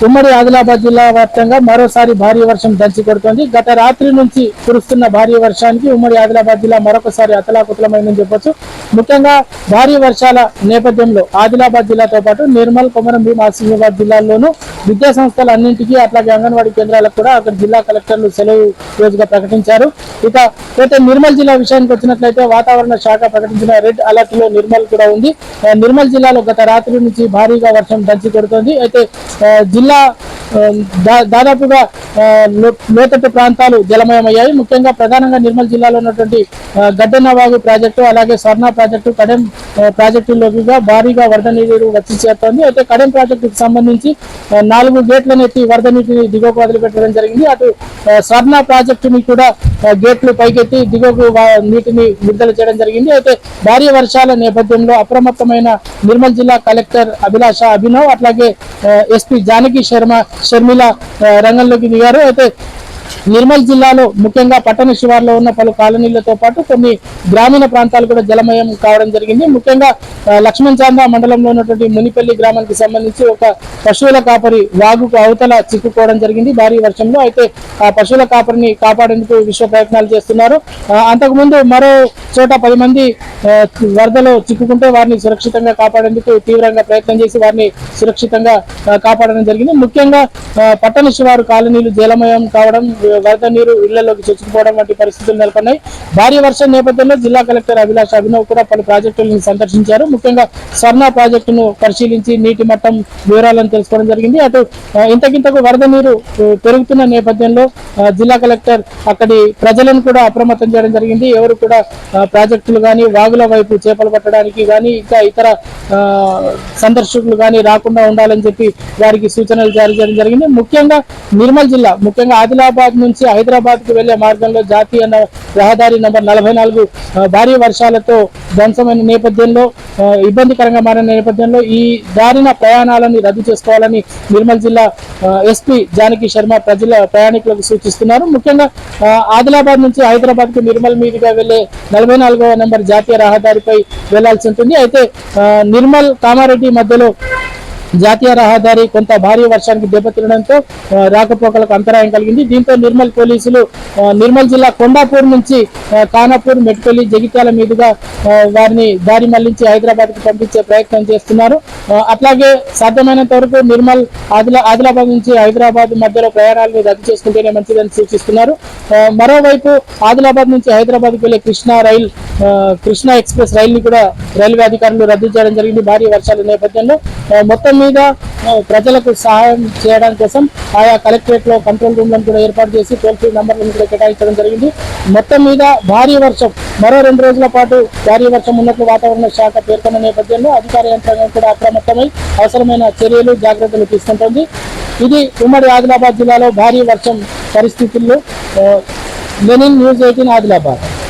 ఉమ్మడి ఆదిలాబాద్ జిల్లా వ్యాప్తంగా మరోసారి భారీ వర్షం దంచి కొడుతోంది. గత రాత్రి నుంచి కురుస్తున్న భారీ వర్షానికి ఉమ్మడి ఆదిలాబాద్ జిల్లా మరొకసారి అతలాకుతలమైందని చెప్పొచ్చు. ముఖ్యంగా భారీ వర్షాల నేపథ్యంలో ఆదిలాబాద్ జిల్లాతో పాటు నిర్మల్, కొమరంభీం, ఆసిఫాబాద్ జిల్లాల్లోనూ విద్యా సంస్థలన్నింటికీ అట్లాగే అంగన్వాడీ కేంద్రాలకు కూడా అక్కడ జిల్లా కలెక్టర్లు సెలవు రోజుగా ప్రకటించారు. ఇక అయితే నిర్మల్ జిల్లా విషయానికి వచ్చినట్లయితే వాతావరణ శాఖ ప్రకటించిన రెడ్ అలర్ట్ లో నిర్మల్ కూడా ఉంది. నిర్మల్ జిల్లాలో గత రాత్రి నుంచి భారీగా వర్షం దంచి కొడుతోంది. అయితే జిల్లా దాదాపుగా లోతట్టు ప్రాంతాలు జలమయమయ్యాయి. ముఖ్యంగా ప్రధానంగా నిర్మల్ జిల్లాలో ఉన్నటువంటి గడ్డన్నవాగు ప్రాజెక్టు, అలాగే స్వర్ణ ప్రాజెక్టు, కడెం ప్రాజెక్టులోకిగా భారీగా వరద నీరు వచ్చి చేరుతోంది. అయితే కడెం ప్రాజెక్టుకు సంబంధించి 4 గేట్లను ఎత్తి వరద నీటిని దిగువకు వదిలిపెట్టడం జరిగింది. అటు స్వర్ణ ప్రాజెక్టుని కూడా గేట్లు పైకెత్తి దిగువకు నీటిని విడుదల చేయడం జరిగింది. అయితే భారీ వర్షాల నేపథ్యంలో అప్రమత్తమైన నిర్మల్ జిల్లా కలెక్టర్ అభిలాష అభినవ్ అట్లాగే ఎస్పీ జానకి షర్మిల రంగంలోకి దిగారు. అయితే నిర్మల్ జిల్లాలో ముఖ్యంగా పట్టణ శివార్లో ఉన్న పలు కాలనీలతో పాటు కొన్ని గ్రామీణ ప్రాంతాలు కూడా జలమయం కావడం జరిగింది. ముఖ్యంగా లక్ష్మణ్ చాందా మండలంలో ఉన్నటువంటి మునిపల్లి గ్రామానికి సంబంధించి ఒక పశువుల కాపరి వాగుకు అవతల చిక్కుకోవడం జరిగింది భారీ వర్షంలో. అయితే ఆ పశువుల కాపరిని కాపాడేందుకు విశ్వ ప్రయత్నాలు చేస్తున్నారు. అంతకుముందు మరో చోట 10 మంది వరదలో చిక్కుకుంటే వారిని సురక్షితంగా కాపాడేందుకు తీవ్రంగా ప్రయత్నం చేసి వారిని సురక్షితంగా కాపాడడం జరిగింది. ముఖ్యంగా పట్టణ శివారు కాలనీలు జలమయం కావడం, వరద నీరు ఇళ్లలోకి చొచ్చుకుపోవడం వంటి పరిస్థితులు నెలకొన్నాయి. భారీ వర్షం నేపథ్యంలో జిల్లా కలెక్టర్ అభిలాష అభినవ్ కూడా పలు ప్రాజెక్టులను సందర్శించారు. ముఖ్యంగా స్వర్ణ ప్రాజెక్టును పరిశీలించి నీటి మట్టం వివరాలను తెలుసుకోవడం జరిగింది. అటు ఇంతకింతకు వరద నీరు పెరుగుతున్న నేపథ్యంలో జిల్లా కలెక్టర్ అక్కడి ప్రజలను కూడా అప్రమత్తం చేయడం జరిగింది. ఎవరు కూడా ప్రాజెక్టులు కానీ వాగుల వైపు చేపలు పట్టడానికి కానీ ఇంకా ఇతర సందర్శకులు కానీ రాకుండా ఉండాలని చెప్పి వారికి సూచనలు జారీ చేయడం జరిగింది. ముఖ్యంగా నిర్మల్ జిల్లా, ముఖ్యంగా ఆదిలాబాద్ నుంచి హైదరాబాద్ కు వెళ్లే మార్గంలో జాతీయ రహదారి నంబర్ 44 భారీ వర్షాలతో ధ్వంసమైన నేపథ్యంలో, ఇబ్బందికరంగా మారిన నేపథ్యంలో ఈ దారిన ప్రయాణాలను రద్దు చేసుకోవాలని నిర్మల్ జిల్లా ఎస్పీ జానకి శర్మ ప్రయాణికులకు సూచిస్తున్నారు. ముఖ్యంగా ఆదిలాబాద్ నుంచి హైదరాబాద్ కు నిర్మల్ మీదుగా వెళ్లే 44వ నంబర్ జాతీయ రహదారిపై వెళ్లాల్సి ఉంటుంది. అయితే నిర్మల్ కామారెడ్డి మధ్యలో జాతీయ రహదారి కొంత భారీ వర్షానికి దెబ్బతినడంతో రాకపోకలకు అంతరాయం కలిగింది. దీంతో నిర్మల్ పోలీసులు నిర్మల్ జిల్లా కొండాపూర్ నుంచి ఖానాపూర్, మెట్పల్లి, జగిత్యాల మీదుగా వారిని దారి మళ్లించి హైదరాబాద్ కు పంపించే ప్రయత్నం చేస్తున్నారు. అట్లాగే సాధ్యమైనంత వరకు నిర్మల్ ఆదిలాబాద్ నుంచి హైదరాబాద్ మధ్యలో ప్రయాణాలను రద్దు చేసుకుంటేనే మంచిదని సూచిస్తున్నారు. మరోవైపు ఆదిలాబాద్ నుంచి హైదరాబాద్ కు వెళ్లే కృష్ణా ఎక్స్ప్రెస్ రైలు ని కూడా రైల్వే అధికారులు రద్దు చేయడం జరిగింది భారీ వర్షాల నేపథ్యంలో. మొత్తం మీద ప్రజలకు సహాయం చేయడం కోసం ఆయా కలెక్టరేట్ లో కంట్రోల్ రూమ్లను కూడా ఏర్పాటు చేసి టోల్ ఫ్రీ నంబర్లను కూడా కేటాయించడం జరిగింది. మొత్తం మీద భారీ వర్షం మరో 2 రోజుల పాటు భారీ వర్షం ఉన్నట్లు వాతావరణ శాఖ పేర్కొన్న నేపథ్యంలో అధికార యంత్రాంగం కూడా అప్రమత్తమై అవసరమైన చర్యలు, జాగ్రత్తలు తీసుకుంటోంది. ఇది ఉమ్మడి ఆదిలాబాద్ జిల్లాలో భారీ వర్షం పరిస్థితుల్లో. Lenin news 18 Adilabad.